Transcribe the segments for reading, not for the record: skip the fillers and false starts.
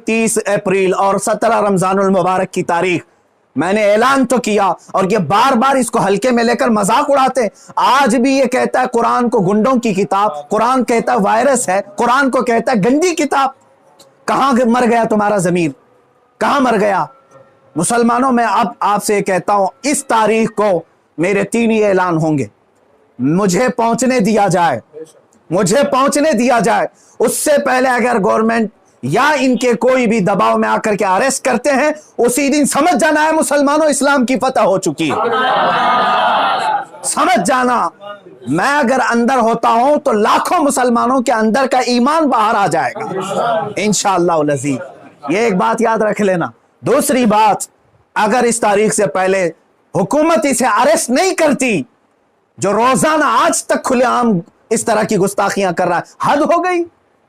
30 अप्रैल और 17 रमजानुल मुबारक की तारीख मैंने ऐलान तो किया, और ये बार बार इसको हल्के में लेकर मजाक उड़ाते। आज भी ये कहता है कुरान को गुंडों की किताब, कुरान कहता है वायरस है, कुरान को कहता है गंदी किताब। कहां मर गया तुम्हारा जमीर, कहां मर गया? मुसलमानों, मैं अब आपसे कहता हूं, इस तारीख को मेरे 3 ही ऐलान होंगे। मुझे पहुंचने दिया जाए, मुझे पहुंचने दिया जाए। उससे पहले अगर गवर्नमेंट या इनके कोई भी दबाव में आकर के अरेस्ट करते हैं, उसी दिन समझ जाना है मुसलमानों, इस्लाम की फतह हो चुकी है। समझ जाना, मैं अगर अंदर होता हूं तो लाखों मुसलमानों के अंदर का ईमान बाहर आ जाएगा इंशाअल्लाह अज़ीज़। ये एक बात याद रख लेना। दूसरी बात, अगर इस तारीख से पहले हुकूमत इसे अरेस्ट नहीं करती, जो रोजाना आज तक खुलेआम इस तरह की गुस्ताखियां कर रहा है, हद हो गई,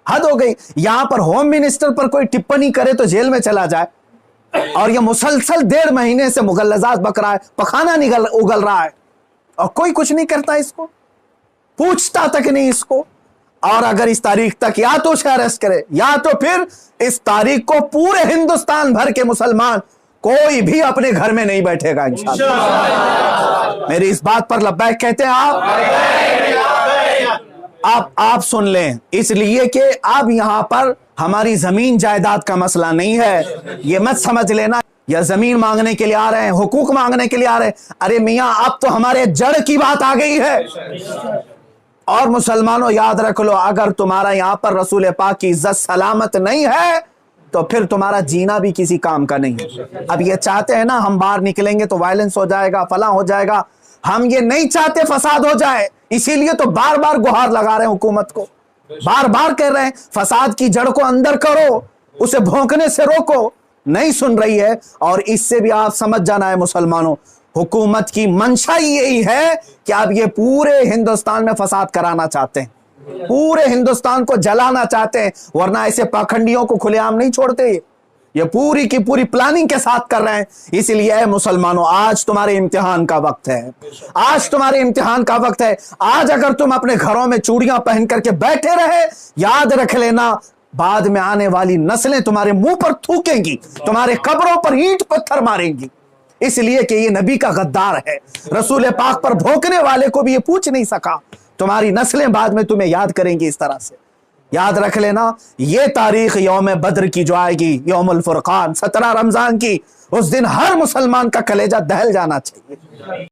हद हो गई। यहां पर होम मिनिस्टर पर कोई टिप्पणी करे तो जेल में चला जाए, और यह मुसलसल 1.5 महीने से मुगल्लजात बक रहा है, पखाना उगल रहा है, और कोई कुछ नहीं करता, इसको पूछता तक नहीं इसको। और अगर इस तारीख तक या तो उसे अरेस्ट करे, या तो फिर इस तारीख को पूरे हिंदुस्तान भर के मुसलमान कोई भी अपने घर में नहीं बैठेगा इंशाअल्लाह। मेरी इस बात पर लब्बैक कहते हैं आप सुन लें, इसलिए कि अब यहां पर हमारी जमीन जायदाद का मसला नहीं है। ये मत समझ लेना या जमीन मांगने के लिए आ रहे हैं, हुकूक मांगने के लिए आ रहे हैं। अरे मियां, अब तो हमारे जड़ की बात आ गई है। और मुसलमानों, याद रख लो, अगर तुम्हारा यहां पर रसूल पाक की इज्जत सलामत नहीं है तो फिर तुम्हारा जीना भी किसी काम का नहीं है। अब ये चाहते हैं ना हम बाहर निकलेंगे तो वायलेंस हो जाएगा, फला हो जाएगा। हम ये नहीं चाहते फसाद हो जाए, इसीलिए तो बार बार गुहार लगा रहे हैं हुकूमत को, बार बार कह रहे हैं फसाद की जड़ को अंदर करो, उसे भौंकने से रोको। नहीं सुन रही है। और इससे भी आप समझ जाना है मुसलमानों, हुकूमत की मंशा यही है कि आप ये पूरे हिंदुस्तान में फसाद कराना चाहते हैं, पूरे हिंदुस्तान को जलाना चाहते हैं, वरना ऐसे पाखंडियों को खुलेआम नहीं छोड़ते। ये पूरी की पूरी प्लानिंग के साथ कर रहे हैं। इसलिए मुसलमानों, आज तुम्हारे इम्तिहान का वक्त है, आज तुम्हारे इम्तिहान का वक्त है। आज अगर तुम अपने घरों में चूड़ियां पहन करके बैठे रहे, याद रख लेना, बाद में आने वाली नस्लें तुम्हारे मुंह पर थूकेंगी, तुम्हारे कब्रों पर ईंट पत्थर मारेंगी। इसलिए कि ये नबी का गद्दार है, रसूल पाक पर भोंकने वाले को भी ये पूछ नहीं सका। तुम्हारी नस्लें बाद में तुम्हें याद करेंगी इस तरह से। याद रख लेना, ये तारीख यौम बद्र की जो आएगी, यौमुल फुरकान 17 रमजान की, उस दिन हर मुसलमान का कलेजा दहल जाना चाहिए।